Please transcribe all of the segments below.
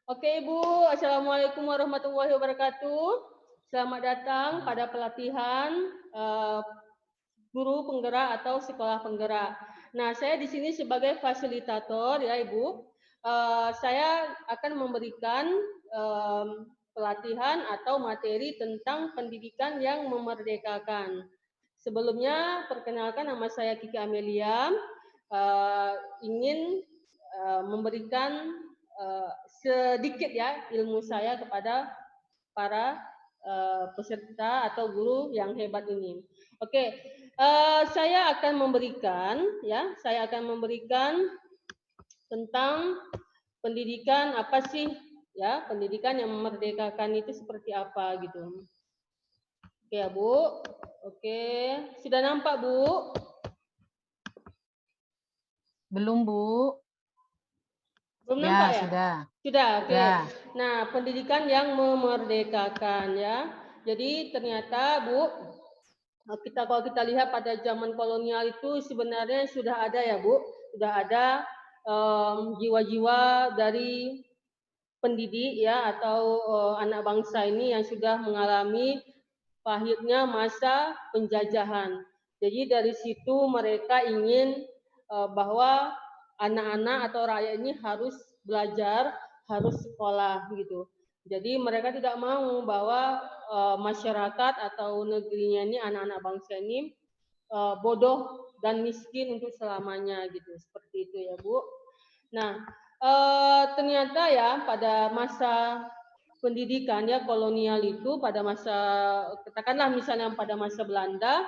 Oke Ibu, Assalamualaikum warahmatullahi wabarakatuh. Selamat datang pada pelatihan guru penggerak atau sekolah penggerak. Nah, saya di sini sebagai fasilitator ya Ibu. Saya akan memberikan pelatihan atau materi tentang pendidikan yang memerdekakan. Sebelumnya, perkenalkan nama saya Kiki Amelia. Ingin memberikan sedikit ya ilmu saya kepada para peserta atau guru yang hebat ini. Oke, saya akan memberikan tentang pendidikan apa sih ya, pendidikan yang memerdekakan itu seperti apa gitu. Oke ya Bu. Oke, sudah nampak Bu? Belum, Bu. Belum Ya, nampak ya? sudah. Sudah, oke. Ya. Nah, pendidikan yang memerdekakan ya. Jadi ternyata Bu, kalau kita lihat pada zaman kolonial itu sebenarnya sudah ada ya Bu, sudah ada jiwa-jiwa dari pendidik ya atau anak bangsa ini yang sudah mengalami pahitnya masa penjajahan. Jadi dari situ mereka ingin bahwa anak-anak atau rakyat ini harus belajar, harus sekolah gitu. Jadi mereka tidak mau bahwa masyarakat atau negerinya ini anak-anak bangsa ini bodoh dan miskin untuk selamanya gitu. Seperti itu ya Bu. Nah, ternyata ya pada masa pendidikan ya kolonial itu pada masa katakanlah misalnya pada masa Belanda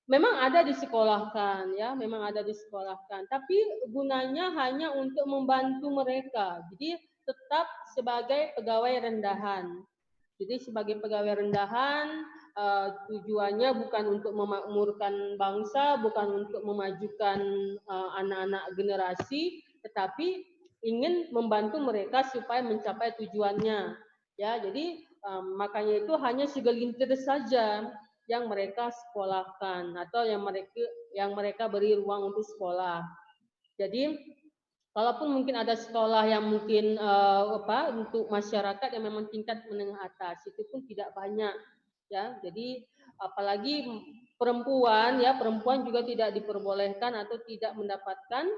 memang ada disekolahkan ya, memang ada disekolahkan, tapi gunanya hanya untuk membantu mereka. Jadi tetap sebagai pegawai rendahan. Jadi sebagai pegawai rendahan tujuannya bukan untuk memakmurkan bangsa, bukan untuk memajukan anak-anak generasi, tetapi ingin membantu mereka supaya mencapai tujuannya. Ya, jadi makanya itu hanya segelintir saja yang mereka sekolahkan atau yang mereka beri ruang untuk sekolah. Jadi kalaupun mungkin ada sekolah yang mungkin untuk masyarakat yang memang tingkat menengah atas itu pun tidak banyak ya. Jadi apalagi perempuan ya, perempuan juga tidak diperbolehkan atau tidak mendapatkan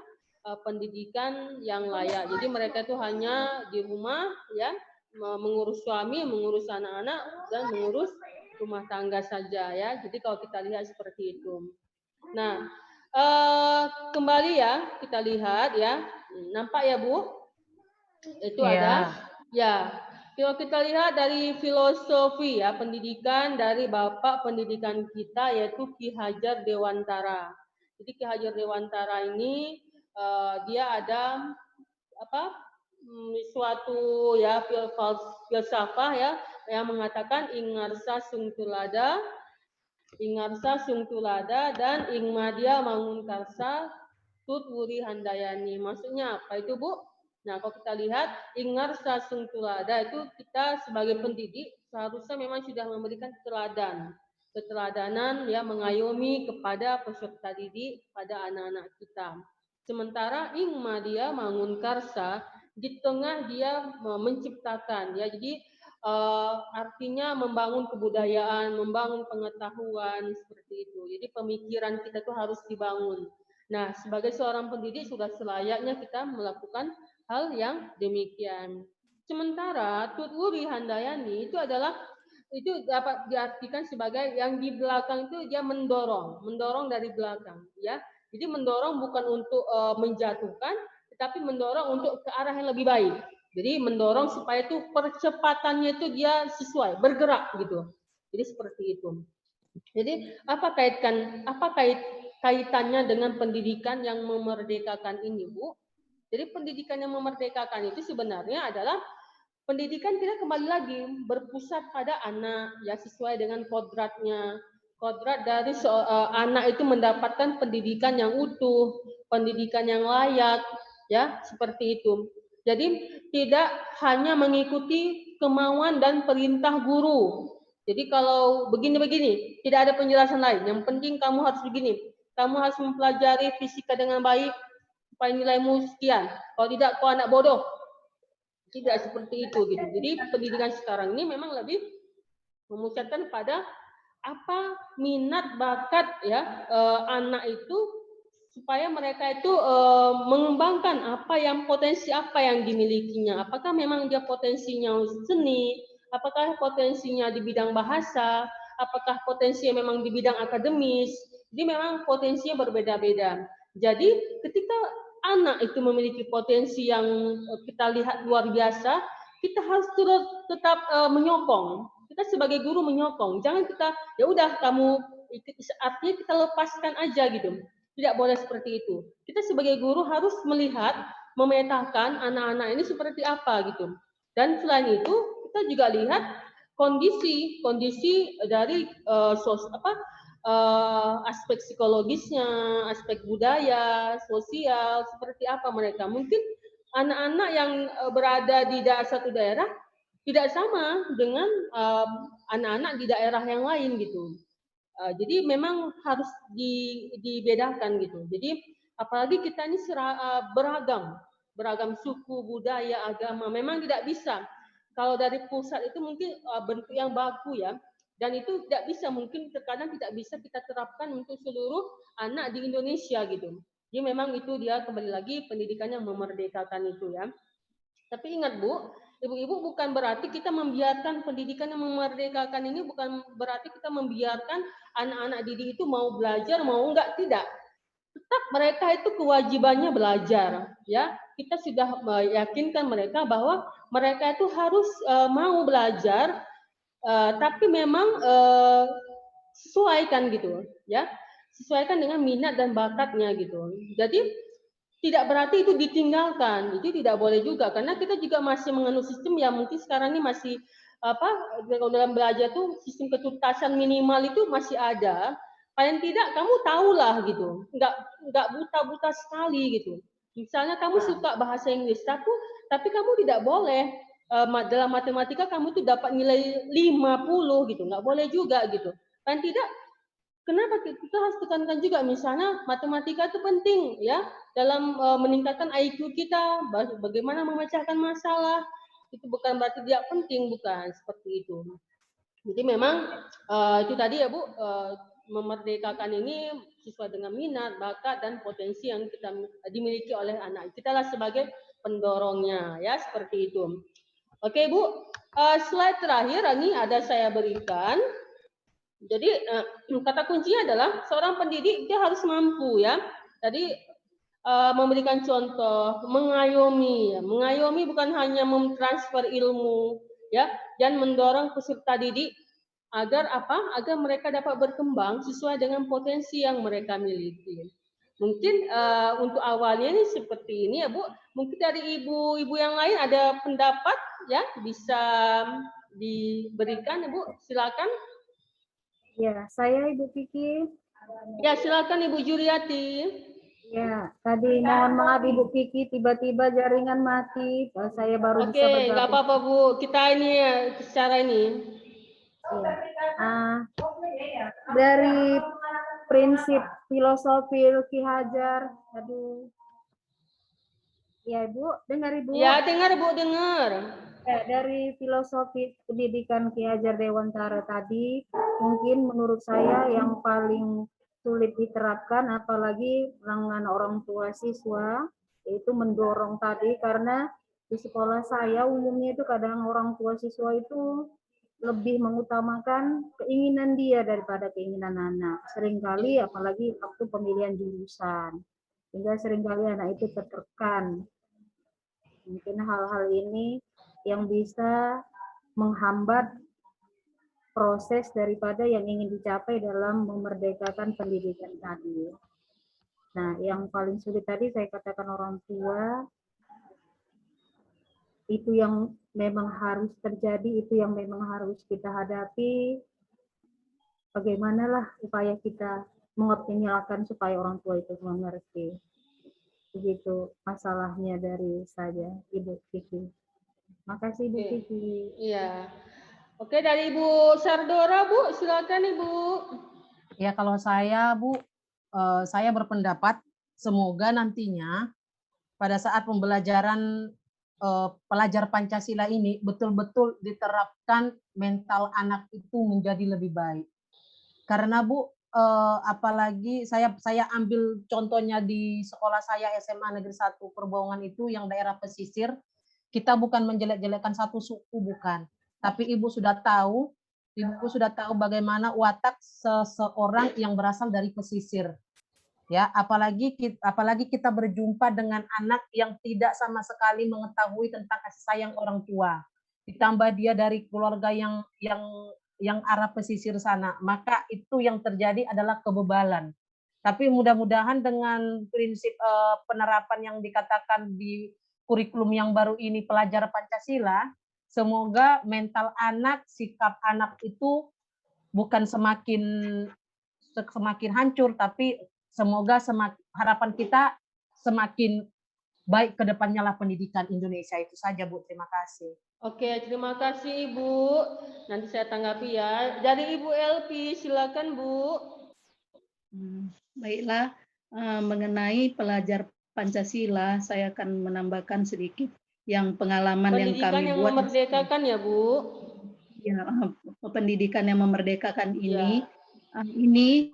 pendidikan yang layak. Jadi mereka itu hanya di rumah ya, mengurus suami, mengurus anak-anak dan mengurus rumah tangga saja ya. Jadi kalau kita lihat seperti itu. Nah, kembali ya kita lihat ya. Nampak ya Bu? Itu ada ya. Kalau kita lihat dari filosofi ya pendidikan dari Bapak pendidikan kita yaitu Ki Hajar Dewantara. Jadi Ki Hajar Dewantara ini dia ada apa suatu ya filsafah ya yang mengatakan ingarsa sungtulada dan ingmadia mangunkarsa tut wuri handayani. Maksudnya apa itu Bu? Nah kalau kita lihat ingarsa sungtulada itu kita sebagai pendidik seharusnya memang sudah memberikan keteladanan ya mengayomi kepada peserta didik pada anak-anak kita. Sementara ingmadia mangunkarsa di tengah dia menciptakan ya jadi artinya membangun kebudayaan, membangun pengetahuan seperti itu. Jadi pemikiran kita itu harus dibangun. Nah, sebagai seorang pendidik sudah selayaknya kita melakukan hal yang demikian. Sementara Tutwuri Handayani itu dapat diartikan sebagai yang di belakang itu dia mendorong dari belakang, ya. Jadi mendorong bukan untuk menjatuhkan, tetapi mendorong untuk ke arah yang lebih baik. Jadi mendorong supaya itu percepatannya itu dia sesuai, bergerak gitu. Jadi seperti itu. Jadi apa kaitannya dengan pendidikan yang memerdekakan ini, Bu? Jadi pendidikan yang memerdekakan itu sebenarnya adalah pendidikan kita kembali lagi berpusat pada anak ya sesuai dengan kodratnya. Kodrat dari anak itu mendapatkan pendidikan yang utuh, pendidikan yang layak, ya seperti itu. Jadi tidak hanya mengikuti kemauan dan perintah guru. Jadi kalau begini-begini, tidak ada penjelasan lain. Yang penting kamu harus begini. Kamu harus mempelajari fisika dengan baik supaya nilaimu sekian. Kalau tidak, kau anak bodoh. Tidak seperti itu gitu. Jadi pendidikan sekarang ini memang lebih memusatkan pada apa minat bakat ya anak itu supaya mereka itu mengembangkan apa yang potensi apa yang dimilikinya. Apakah memang dia potensinya seni, apakah potensinya di bidang bahasa, apakah potensinya memang di bidang akademis. Jadi memang potensinya berbeda-beda. Jadi ketika anak itu memiliki potensi yang kita lihat luar biasa, kita harus terus tetap menyokong. Kita sebagai guru menyokong. Jangan kita ya udah kamu artinya kita lepaskan aja gitu. Tidak boleh seperti itu. Kita sebagai guru harus melihat, memetakan anak-anak ini seperti apa gitu. Dan selain itu kita juga lihat kondisi dari aspek psikologisnya, aspek budaya, sosial, seperti apa mereka. Mungkin anak-anak yang berada di satu daerah tidak sama dengan anak-anak di daerah yang lain gitu. Jadi memang harus dibedakan gitu. Jadi apalagi kita ini beragam, beragam suku, budaya, agama. Memang tidak bisa. Kalau dari pusat itu mungkin bentuk yang baku ya, dan itu tidak bisa mungkin terkadang tidak bisa kita terapkan untuk seluruh anak di Indonesia gitu. Jadi memang itu dia kembali lagi pendidikan yang memerdekakan itu ya. Tapi ingat Bu, ibu-ibu bukan berarti kita membiarkan pendidikan yang memerdekakan ini bukan berarti kita membiarkan anak-anak didik itu mau belajar mau enggak, tidak. Tetap mereka itu kewajibannya belajar, ya. Kita sudah meyakinkan mereka bahwa mereka itu harus mau belajar, tapi memang sesuaikan gitu, ya. Sesuaikan dengan minat dan bakatnya gitu. Jadi tidak berarti itu ditinggalkan, itu tidak boleh juga karena kita juga masih menganut sistem yang mungkin sekarang ini masih apa dalam belajar tuh sistem ketuntasan minimal itu masih ada. Paling tidak kamu tahulah gitu, nggak buta-buta sekali gitu. Misalnya kamu suka bahasa Inggris, tapi kamu tidak boleh dalam matematika kamu tuh dapat nilai 50 gitu, nggak boleh juga gitu. Paling tidak kenapa kita harus tekankan juga misalnya matematika itu penting ya dalam meningkatkan IQ kita, bagaimana memecahkan masalah itu bukan berarti dia penting, bukan seperti itu. Jadi memang itu tadi ya Bu, memerdekakan ini sesuai dengan minat, bakat dan potensi yang kita dimiliki oleh anak. Kita lah sebagai pendorongnya ya seperti itu. Oke Bu, slide terakhir ini ada saya berikan. Jadi kata kuncinya adalah seorang pendidik dia harus mampu ya. Tadi memberikan contoh, mengayomi, ya. Mengayomi bukan hanya mentransfer ilmu, ya, dan mendorong peserta didik agar apa? Agar mereka dapat berkembang sesuai dengan potensi yang mereka miliki. Mungkin untuk awalnya ini seperti ini ya Bu. Mungkin dari ibu-ibu yang lain ada pendapat ya bisa diberikan ya Bu. Silakan. Ya, saya Ibu Kiki. Ya, silakan Ibu Juriati. Ya, tadi mohon maaf Ibu Kiki, tiba-tiba jaringan mati. Saya baru bisa Oke, bergabung. nggak apa-apa Bu. Kita ini secara ini. Ya. Dari prinsip filosofi Ki Hajar, aduh. Ya Ibu, dengar Ibu. Ya, dengar Bu, dengar. Ya, dari filosofi pendidikan Ki Hajar Dewantara tadi, mungkin menurut saya yang paling sulit diterapkan, apalagi dengan orang tua siswa, yaitu mendorong tadi, karena di sekolah saya umumnya itu kadang orang tua siswa itu lebih mengutamakan keinginan dia daripada keinginan anak. Seringkali, apalagi waktu pemilihan jurusan, sehingga seringkali anak itu tertekan. Mungkin hal-hal ini yang bisa menghambat proses daripada yang ingin dicapai dalam memerdekakan pendidikan tadi. Nah, yang paling sulit tadi saya katakan orang tua, itu yang memang harus terjadi, itu yang memang harus kita hadapi. Bagaimanalah upaya kita mengoptimalkan supaya orang tua itu mengerti. Begitu masalahnya dari saya, Ibu Kiki. Makasih Ibu Kiki. Iya. Oke, dari Ibu Sardora, Bu, silakan Ibu. Ya, kalau saya, Bu, saya berpendapat semoga nantinya pada saat pembelajaran pelajar Pancasila ini betul-betul diterapkan mental anak itu menjadi lebih baik. Karena Bu, apalagi saya ambil contohnya di sekolah saya SMA Negeri 1 Perbaungan itu yang daerah pesisir, kita bukan menjelek-jelekkan satu suku, bukan. Tapi Ibu sudah tahu bagaimana watak seseorang yang berasal dari pesisir. Ya, apalagi kita berjumpa dengan anak yang tidak sama sekali mengetahui tentang kasih sayang orang tua. Ditambah dia dari keluarga yang arah pesisir sana, maka itu yang terjadi adalah kebebalan. Tapi mudah-mudahan dengan prinsip penerapan yang dikatakan di kurikulum yang baru ini pelajar Pancasila, semoga mental anak, sikap anak itu bukan semakin hancur, tapi semoga harapan kita semakin baik ke depannya lah pendidikan Indonesia. Itu saja Bu, terima kasih. Oke, terima kasih Ibu. Nanti saya tanggapi ya. Dari Ibu Elvi, silakan Bu. Baiklah, mengenai pelajar Pancasila, saya akan menambahkan sedikit yang pengalaman yang Pendidikan kami yang buat. memerdekakan ya Bu. Ya, pendidikan yang memerdekakan ini, Ya. Ini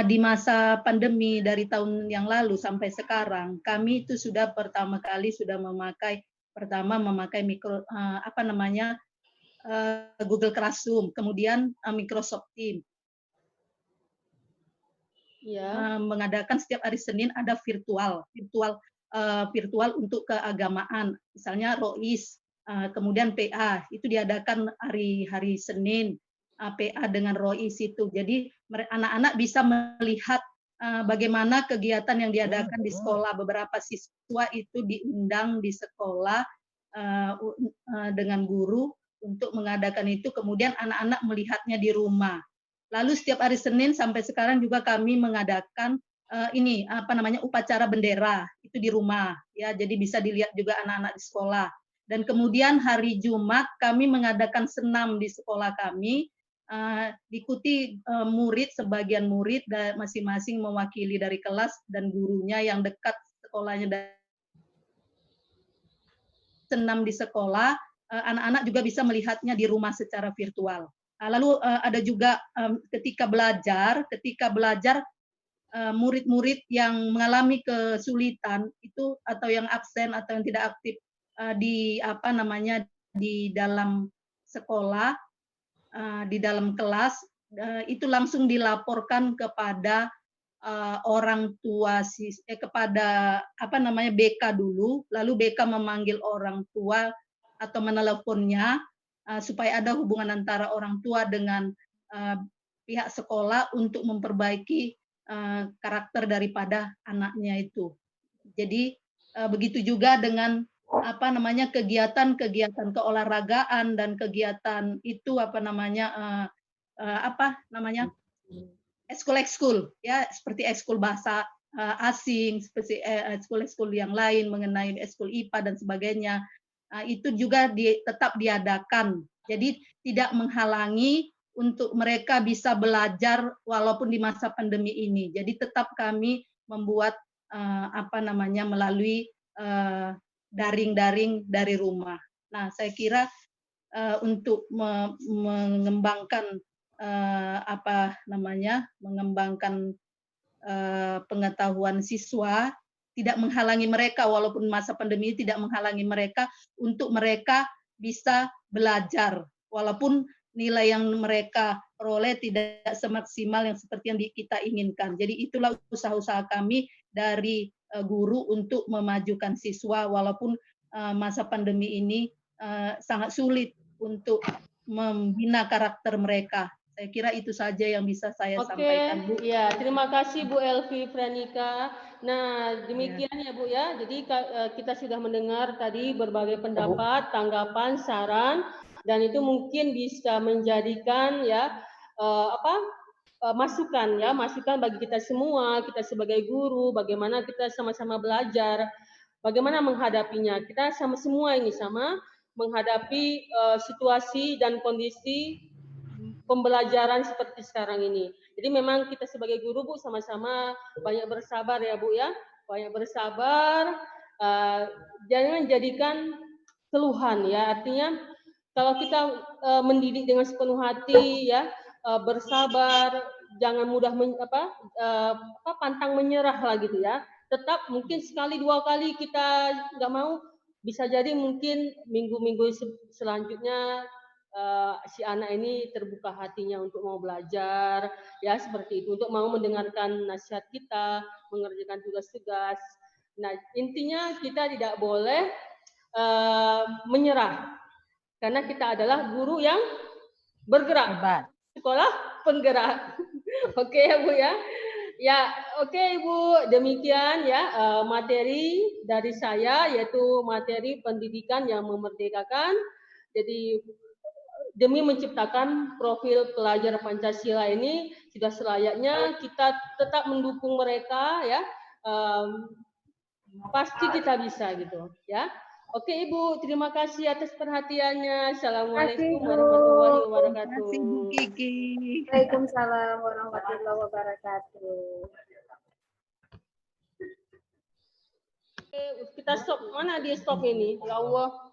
di masa pandemi dari tahun yang lalu sampai sekarang, kami itu sudah pertama kali memakai Google Classroom, kemudian Microsoft Teams. Ya. Mengadakan setiap hari Senin ada virtual untuk keagamaan, misalnya ROIS, kemudian PA itu diadakan hari Senin, PA dengan ROIS itu. Jadi anak-anak bisa melihat bagaimana kegiatan yang diadakan di sekolah. Beberapa siswa itu diundang di sekolah dengan guru untuk mengadakan itu, kemudian anak-anak melihatnya di rumah. Lalu setiap hari Senin sampai sekarang juga kami mengadakan upacara bendera itu di rumah, ya, jadi bisa dilihat juga anak-anak di sekolah. Dan kemudian hari Jumat kami mengadakan senam di sekolah kami, diikuti sebagian murid dan masing-masing mewakili dari kelas dan gurunya yang dekat sekolahnya. Senam di sekolah, anak-anak juga bisa melihatnya di rumah secara virtual. Lalu ada juga ketika belajar murid-murid yang mengalami kesulitan itu atau yang absen atau yang tidak aktif di dalam sekolah, di dalam kelas, itu langsung dilaporkan kepada orang tua kepada BK dulu, lalu BK memanggil orang tua atau meneleponnya supaya ada hubungan antara orang tua dengan pihak sekolah untuk memperbaiki karakter daripada anaknya itu. Jadi begitu juga dengan kegiatan keolahragaan dan kegiatan itu ekskul ya, seperti ekskul bahasa asing, seperti ekskul yang lain mengenai ekskul IPA dan sebagainya. Itu juga tetap diadakan. Jadi tidak menghalangi untuk mereka bisa belajar walaupun di masa pandemi ini. Jadi tetap kami membuat melalui daring dari rumah. Nah, saya kira untuk mengembangkan pengetahuan siswa, tidak menghalangi mereka walaupun masa pandemi ini tidak menghalangi mereka untuk mereka bisa belajar walaupun nilai yang mereka peroleh tidak semaksimal yang seperti yang kita inginkan. Jadi itulah usaha-usaha kami dari guru untuk memajukan siswa walaupun masa pandemi ini sangat sulit untuk membina karakter mereka. Saya kira itu saja yang bisa saya sampaikan, Bu. Ya, terima kasih Bu Elvi Franika. Nah, demikian ya Bu ya. Jadi kita sudah mendengar tadi berbagai pendapat, tanggapan, saran, dan itu mungkin bisa menjadikan ya masukan bagi kita semua, kita sebagai guru, bagaimana kita sama-sama belajar, bagaimana menghadapinya. Kita semua ini sama menghadapi situasi dan kondisi pembelajaran seperti sekarang ini. Jadi memang kita sebagai guru Bu sama-sama banyak bersabar ya Bu ya, banyak bersabar jangan jadikan keluhan ya. Artinya kalau kita mendidik dengan sepenuh hati ya, bersabar, jangan mudah pantang menyerah lah gitu ya. Tetap mungkin sekali dua kali kita nggak mau, bisa jadi mungkin minggu-minggu selanjutnya si anak ini terbuka hatinya untuk mau belajar ya, seperti itu, untuk mau mendengarkan nasihat kita, mengerjakan tugas-tugas. Nah, intinya kita tidak boleh menyerah, karena kita adalah guru yang bergerak, Hebat. sekolah penggerak. Oke ya Bu ya. Ya, oke Ibu, demikian ya materi dari saya, yaitu materi pendidikan yang memerdekakan. Jadi demi menciptakan profil pelajar Pancasila ini, sudah selayaknya kita tetap mendukung mereka ya. Pasti kita bisa gitu ya. Oke Ibu, terima kasih atas perhatiannya. Assalamualaikum Bu. warahmatullahi Terima wabarakatuh. kasih Bu Kiki. Waalaikumsalam warahmatullahi wabarakatuh. Oke, kita stop. Mana dia stop ini? Ya Allah.